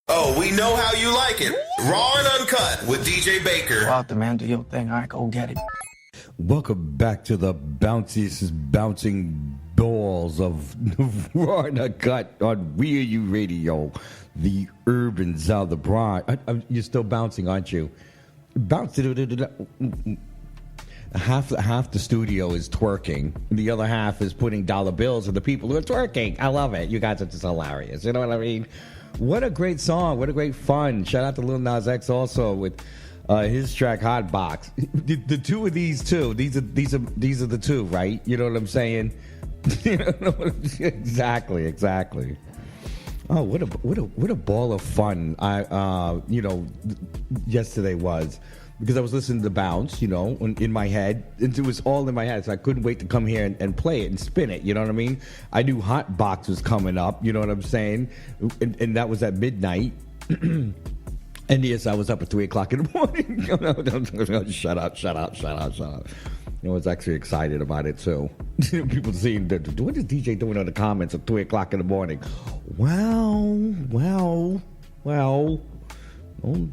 Oh, we know how you like it. Raw and uncut with DJ Baker. Go out there, man. Do your thing. All right, go get it. Welcome back to the bounciest bouncing balls of Raw and Uncut on We're You Radio, the urban South of the Bronx. You're still bouncing, aren't you? Bounce. Half the studio is twerking. The other half is putting dollar bills on the people who are twerking. I love it. You guys are just hilarious. You know what I mean? What a great song. What a great fun. Shout out to Lil Nas X also with his track Hot Box. The two of these two. These are the two, right? You know what I'm saying? Exactly. Oh, what a ball of fun yesterday was. Because I was listening to Bounce, in my head. And it was all in my head. So I couldn't wait to come here and play it and spin it. You know what I mean? I knew Hot Box was coming up. You know what I'm saying? And that was at midnight. And yes, I was up at 3 o'clock in the morning. Shut up. I was actually excited about it, too. People seeing, what is DJ doing on the comments at 3 o'clock in the morning? Well.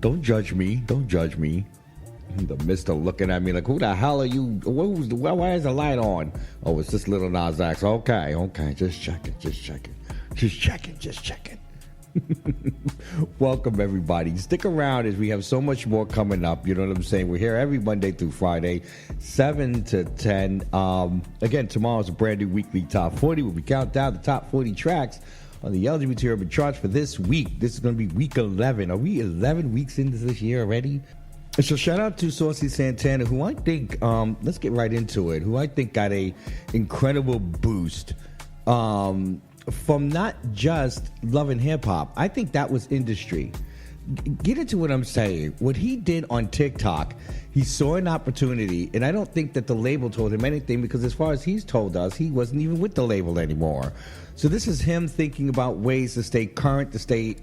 Don't judge me. Don't judge me. The mister looking at me like, who the hell are you? Why is the light on? Oh, it's just Lil Nas X. Okay. Just checking. Welcome, everybody. Stick around as we have so much more coming up. You know what I'm saying? We're here every Monday through Friday, 7 to 10. Again, tomorrow's a brand new weekly Top 40 where we count down the top 40 tracks on the LGBT Urban Charts for this week. This is going to be week 11. Are we 11 weeks into this year already? So shout out to Saucy Santana, who I think, let's get right into it, who I think got a incredible boost from not just Love and Hip Hop. I think that was industry. Get into what I'm saying. What he did on TikTok, he saw an opportunity, and I don't think that the label told him anything because as far as he's told us, he wasn't even with the label anymore. So this is him thinking about ways to stay current, to stay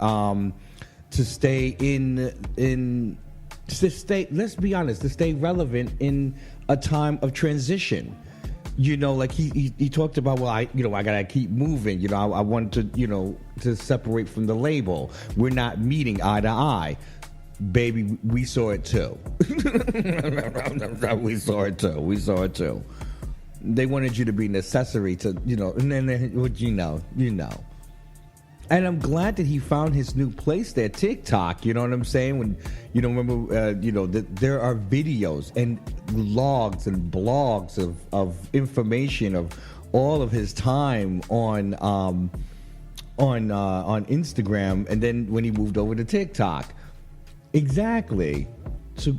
let's be honest, to stay relevant in a time of transition. Like he talked about, well, I gotta keep moving. I wanted to, to separate from the label. We're not meeting eye to eye. Baby, we saw it too. We saw it too. They wanted you to be necessary to, and then, And I'm glad that he found his new place there, TikTok. You know what I'm saying? When, remember, there are videos and logs and blogs of information of all of his time on Instagram, and then when he moved over to TikTok. Exactly. So,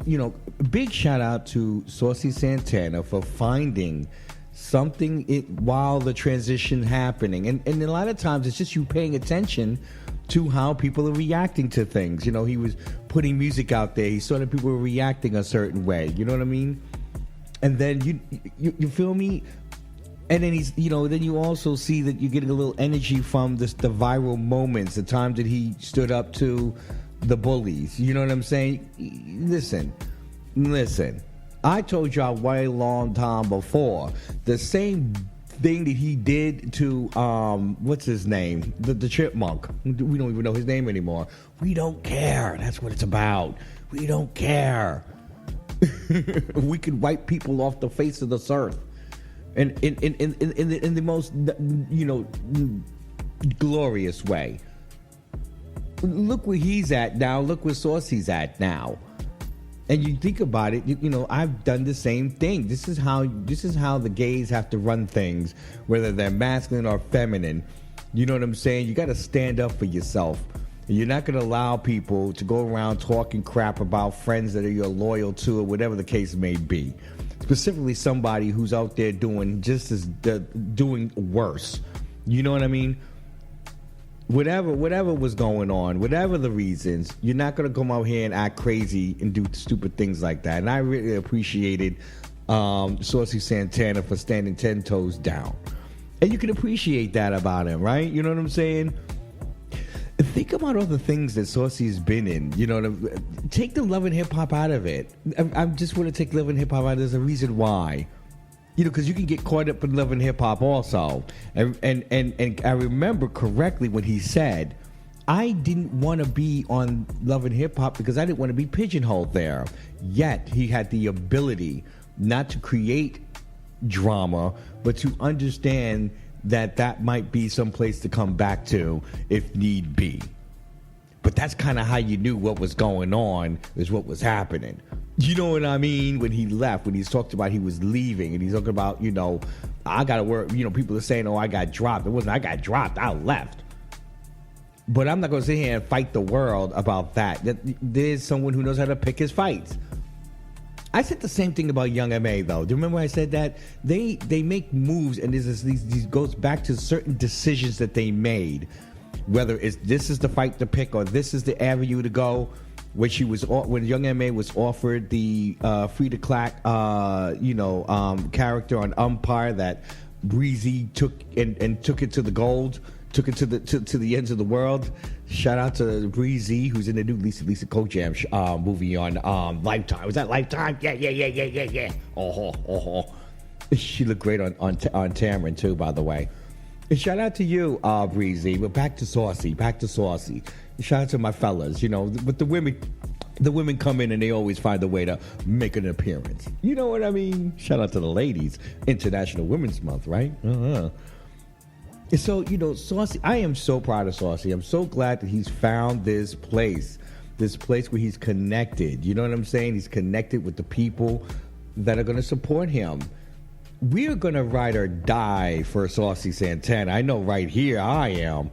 big shout out to Saucy Santana for finding something while the transition happening, and a lot of times it's just you paying attention to how people are reacting to things. He was putting music out there. He saw that people were reacting a certain way. You know what I mean? And then you feel me? And then then you also see that you're getting a little energy from the viral moments, the times that he stood up to the bullies. You know what I'm saying? Listen. I told y'all way long time before, the same thing that he did to, what's his name? The chipmunk. We don't even know his name anymore. We don't care. That's what it's about. We don't care. We could wipe people off the face of this earth. And in the most, glorious way. Look where he's at now. Look where Saucy's at now. And you think about it, I've done the same thing. This is how the gays have to run things, whether they're masculine or feminine. You know what I'm saying? You got to stand up for yourself. And you're not going to allow people to go around talking crap about friends that you're loyal to or whatever the case may be. Specifically somebody who's out there doing doing worse. You know what I mean? Whatever was going on, whatever the reasons, you're not going to come out here and act crazy and do stupid things like that. And I really appreciated Saucy Santana for standing 10 toes down. And you can appreciate that about him, right? You know what I'm saying? Think about all the things that Saucy's been in. Take the Love and Hip Hop out of it. I just want to take Love and Hip Hop out. There's a reason why. Because you can get caught up in Love and Hip Hop also. And I remember correctly when he said, I didn't want to be on Love and Hip Hop because I didn't want to be pigeonholed there. Yet he had the ability not to create drama, but to understand that might be some place to come back to if need be. But that's kind of how you knew what was going on is what was happening. You know what I mean? When he left, when he's talked about he was leaving, and he's talking about, I got to work. People are saying, oh, I got dropped. It wasn't I got dropped. I left. But I'm not going to sit here and fight the world about that. There's someone who knows how to pick his fights. I said the same thing about Young M.A., though. Do you remember I said that? They make moves, and these goes back to certain decisions that they made. Whether this is the fight to pick or this is the avenue to go. When Young M.A. was offered the Frida Clack, character on Umpire that Breezy took and took it to the gold, took it to the ends of the world. Shout out to Breezy, who's in the new Lisa Kojam movie on Lifetime. Was that Lifetime? Yeah. Oh. She looked great on Tamron too, by the way. And shout out to you, Breezy. But back to Saucy. Shout out to my fellas. But the women come in and they always find a way to make an appearance. You know what I mean? Shout out to the ladies. International Women's Month, right? And so, Saucy, I am so proud of Saucy. I'm so glad that he's found this place where he's connected. You know what I'm saying? He's connected with the people that are going to support him. We're going to ride or die for Saucy Santana. I know right here I am.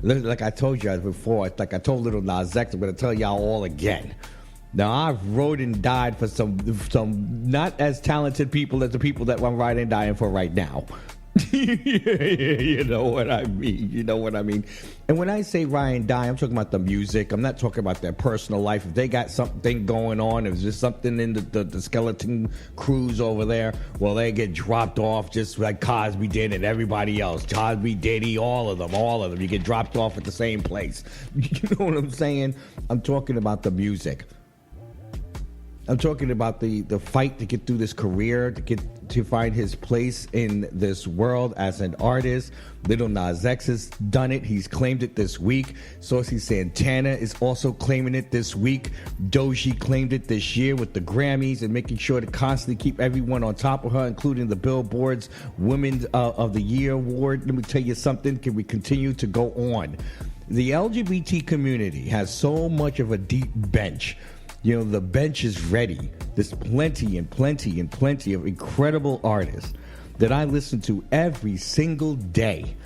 Like I told you before, like I told Little Nas X, I'm going to tell y'all all again. Now, I've rode and died for some not as talented people as the people that I'm riding and dying for right now. You know what I mean? And when I say ride and die, I'm talking about the music. I'm not talking about their personal life. If they got something going on, if there's something in the skeleton crews over there, well, they get dropped off just like Cosby did and everybody else. Cosby, Diddy, all of them. You get dropped off at the same place. You know what I'm saying? I'm talking about the music. I'm talking about the fight to get through this career, to find his place in this world as an artist. Little Nas X has done it. He's claimed it this week. Saucy Santana is also claiming it this week. Doji claimed it this year with the Grammys and making sure to constantly keep everyone on top of her, including the Billboard's Women of the Year award. Let me tell you something. Can we continue to go on? The LGBT community has so much of a deep bench. The bench is ready. There's plenty of incredible artists that I listen to every single day,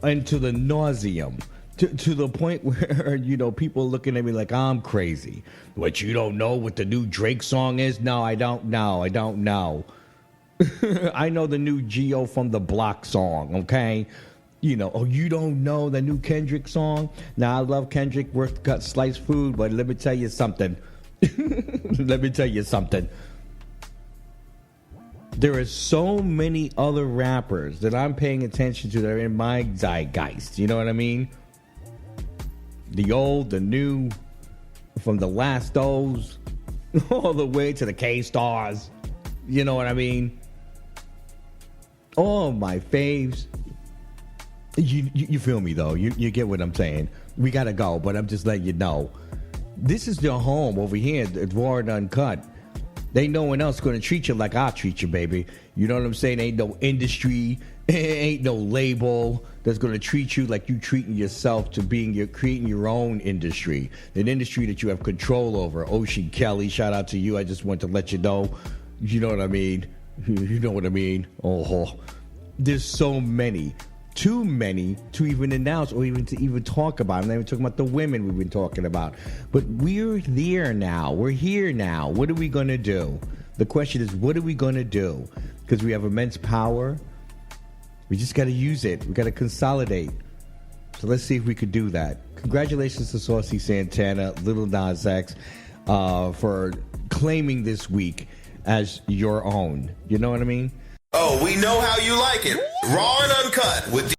and to the nauseum, to the point where, people are looking at me like I'm crazy. What, you don't know what the new Drake song is? No, I don't know. I know the new Geo from the Block song, okay? You don't know the new Kendrick song? Now, I love Kendrick, worth cut sliced food, but let me tell you something. There are so many other rappers that I'm paying attention to that are in my zeitgeist. You know what I mean? The old, the new, from the Last O's all the way to the K-Stars. You know what I mean? All my faves. You feel me, though. You get what I'm saying. We got to go, but I'm just letting you know. This is your home over here at Raw and Uncut. Ain't no one else going to treat you like I treat you, baby. You know what I'm saying? Ain't no industry, ain't no label that's going to treat you like you treating yourself to creating your own industry. An industry that you have control over. Ocean Kelly, shout out to you. I just want to let you know. You know what I mean? You know what I mean? Oh, there's so many. Too many to even announce or even to even talk about. I'm not even talking about the women we've been talking about. But we're there now. We're here now. What are we going to do? The question is, what are we going to do? Because we have immense power. We just got to use it. We got to consolidate. So let's see if we could do that. Congratulations to Saucy Santana, Little Nas X, for claiming this week as your own. You know what I mean? Oh, we know how you like it. Raw and uncut with